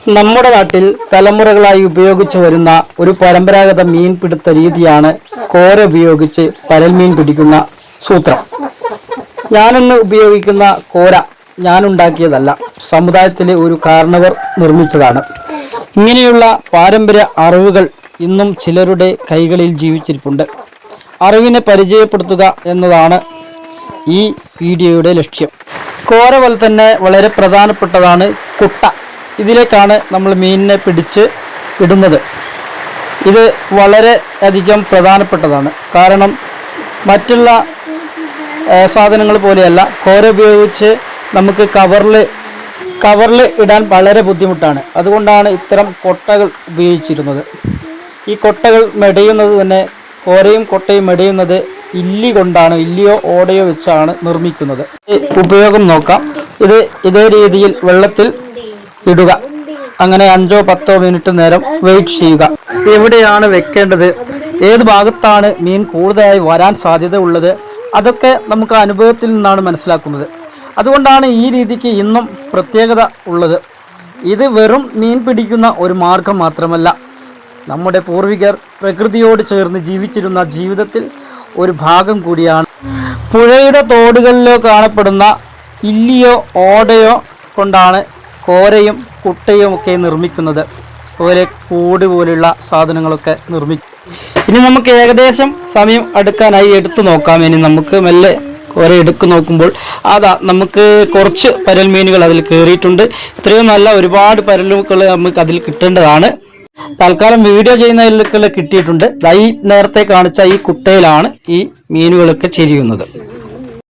നമ്മുടെ നാട്ടിൽ തലമുറകളായി ഉപയോഗിച്ചു വരുന്ന ഒരു പരമ്പരാഗത മീൻപിടുത്ത രീതിയാണ് കോര ഉപയോഗിച്ച് പരൽമീൻ പിടിക്കുന്ന സൂത്രം. ഞാനിന്ന് ഉപയോഗിക്കുന്ന കോര ഞാനുണ്ടാക്കിയതല്ല, സമുദായത്തിലെ ഒരു കാരണവർ നിർമ്മിച്ചതാണ്. ഇങ്ങനെയുള്ള പാരമ്പര്യ അറിവുകൾ ഇന്നും ചിലരുടെ കൈകളിൽ ജീവിച്ചിരിപ്പുണ്ട്. അറിവിനെ പരിചയപ്പെടുത്തുക എന്നതാണ് ഈ വീഡിയോയുടെ ലക്ഷ്യം. കോര പോലെ തന്നെ വളരെ പ്രധാനപ്പെട്ടതാണ് കുട്ട. ഇതിലേക്കാണ് നമ്മൾ മീനിനെ പിടിച്ച് ഇടുന്നത്. ഇത് വളരെ അധികം പ്രധാനപ്പെട്ടതാണ്. കാരണം മറ്റുള്ള സാധനങ്ങൾ പോലെയല്ല, കോര ഉപയോഗിച്ച് നമുക്ക് കവറിൽ ഇടാൻ വളരെ ബുദ്ധിമുട്ടാണ്. അതുകൊണ്ടാണ് ഇത്തരം കൊട്ടകൾ ഉപയോഗിച്ചിരുന്നത്. ഈ കൊട്ടകൾ മെടയുന്നത് തന്നെ, കോരയും കൊട്ടയും മെടയുന്നത് ഇല്ലി കൊണ്ടാണ്, ഇല്ലിയോ ഓടയോ വെച്ചാണ് നിർമ്മിക്കുന്നത്. ഉപയോഗം നോക്കാം. ഇതേ രീതിയിൽ വെള്ളത്തിൽ ഇടുക. അങ്ങനെ 5-10 മിനിറ്റ് നേരം വെയിറ്റ് ചെയ്യുക. എവിടെയാണ് വെക്കേണ്ടത്, ഏത് ഭാഗത്താണ് മീൻ കൂടുതലായി വരാൻ സാധ്യത ഉള്ളത്, അതൊക്കെ നമുക്ക് അനുഭവത്തിൽ നിന്നാണ് മനസ്സിലാക്കുന്നത്. അതുകൊണ്ടാണ് ഈ രീതിക്ക് ഇന്നും പ്രത്യേകത ഉള്ളത്. ഇത് വെറും മീൻ പിടിക്കുന്ന ഒരു മാർഗം മാത്രമല്ല, നമ്മുടെ പൂർവികർ പ്രകൃതിയോട് ചേർന്ന് ജീവിച്ചിരുന്ന ജീവിതത്തിൽ ഒരു ഭാഗം കൂടിയാണ്. പുഴയുടെ തോടുകളിലോ കാണപ്പെടുന്ന ഇല്ലിയോ ഓടയോ കൊണ്ടാണ് കോരയും കുട്ടയും ഒക്കെ നിർമ്മിക്കുന്നത്. അതുപോലെ കൂട് പോലുള്ള സാധനങ്ങളൊക്കെ നിർമ്മിക്കും. ഇനി നമുക്ക് ഏകദേശം സമയം അടുക്കാനായി എടുത്തു നോക്കാം. ഇനി നമുക്ക് മെല്ലെ കോര എടുത്തു നോക്കുമ്പോൾ നമുക്ക് കുറച്ച് പരൽമീനുകൾ അതിൽ കയറിയിട്ടുണ്ട്. ഇത്രയും നല്ല ഒരുപാട് പരലുകൾ നമുക്ക് അതിൽ കിട്ടേണ്ടതാണ്. തൽക്കാലം വീഡിയോ ചെയ്യുന്നതിലൊക്കെ കിട്ടിയിട്ടുണ്ട്. ഈ നേരത്തെ കാണിച്ച ഈ കുട്ടയിലാണ് ഈ മീനുകളൊക്കെ ചെരിയുന്നത്.